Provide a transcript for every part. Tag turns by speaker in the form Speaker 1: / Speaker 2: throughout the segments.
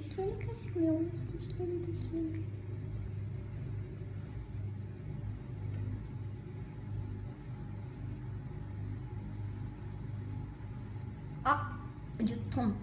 Speaker 1: слюнка. Ah, acıttım.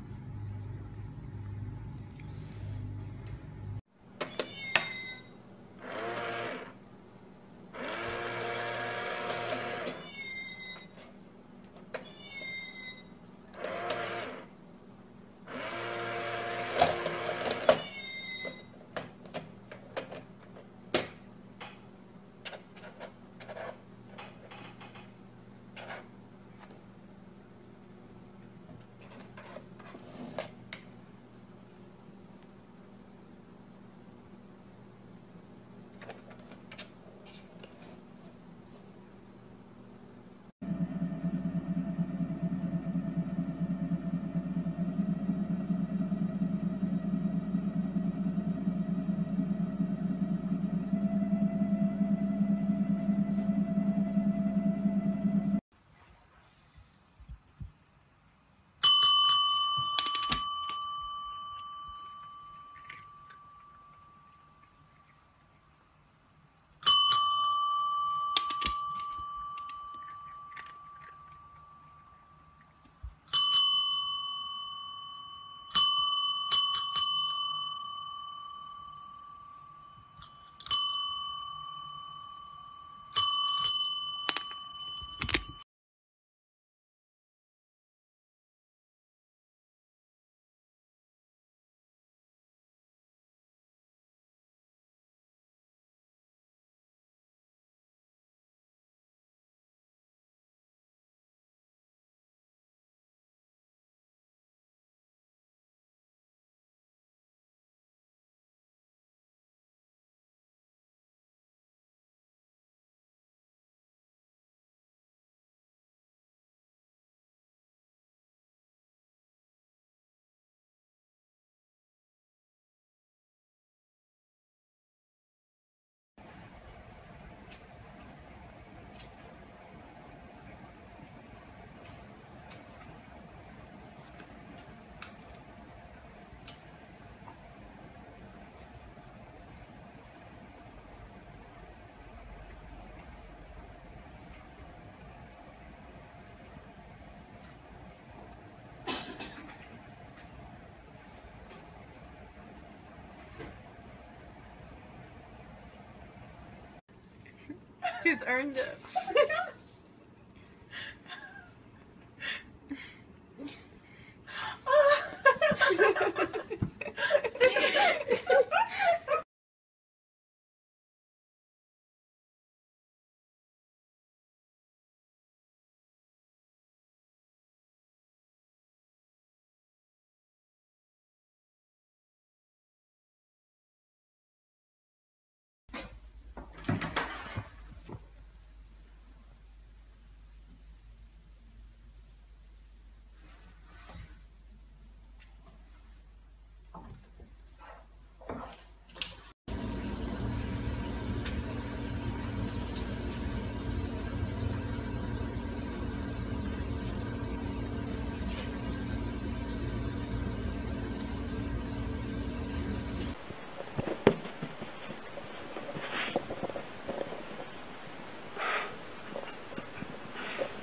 Speaker 2: She's earned it.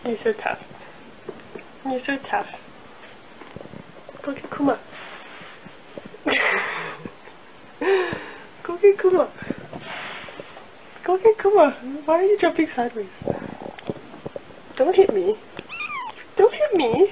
Speaker 3: You're so tough. You're so tough. Go get Kuma. Go get Kuma. Go get Kuma. Why are you jumping sideways? Don't hit me. Don't hit me.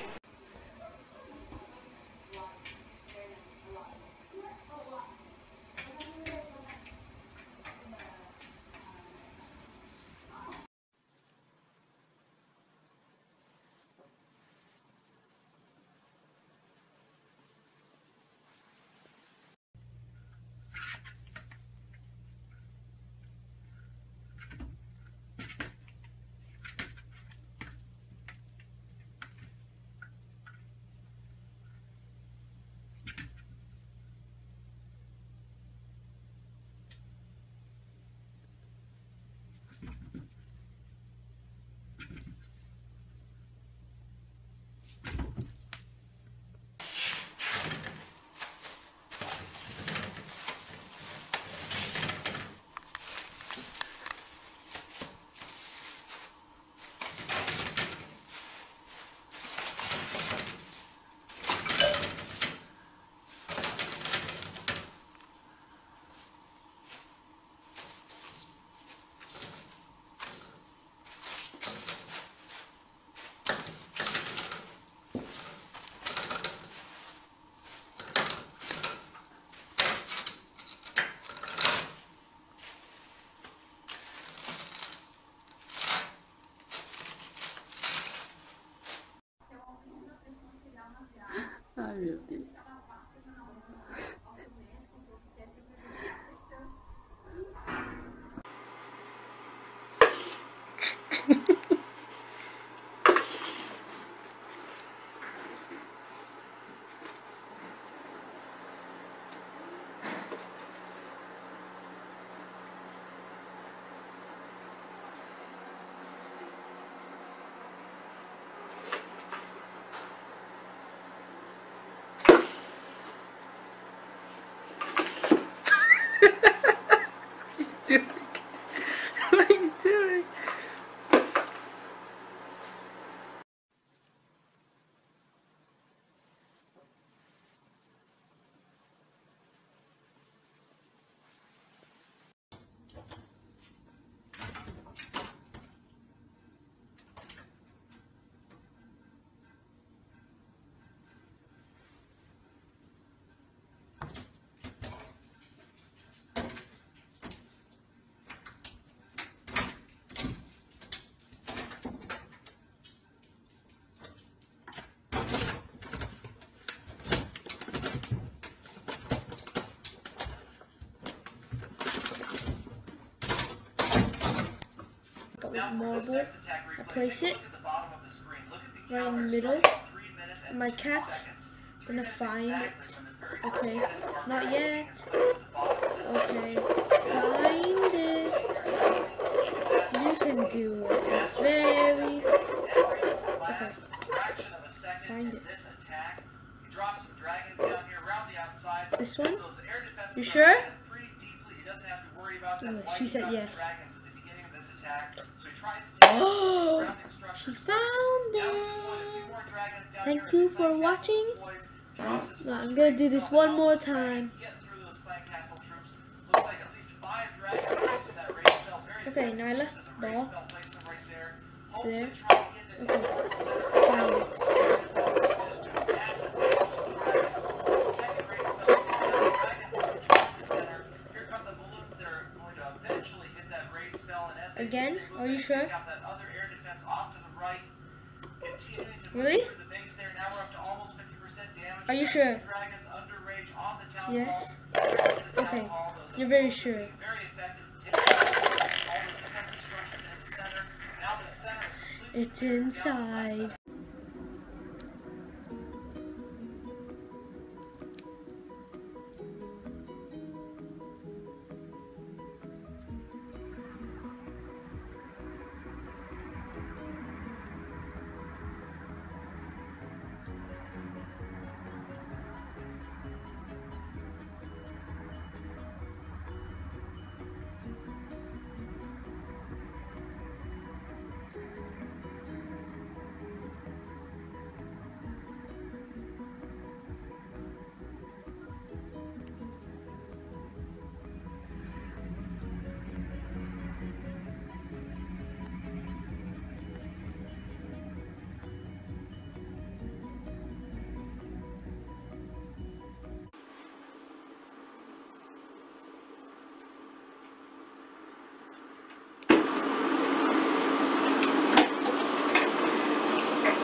Speaker 3: you doing? What are you doing?
Speaker 1: Got my marble. I place it right in the middle. My cat's gonna find it. Okay, not yet. Okay, find it. You can do it. Very. Okay, find it. This one? You sure? She said yes. Oh, she found it. Thank you for watching. I'm gonna do this one more time. Okay, Nyla, ball. There. Okay, found it. Again? Are you sure? Really? Are you sure? Yes? Okay, you're very sure. It's inside.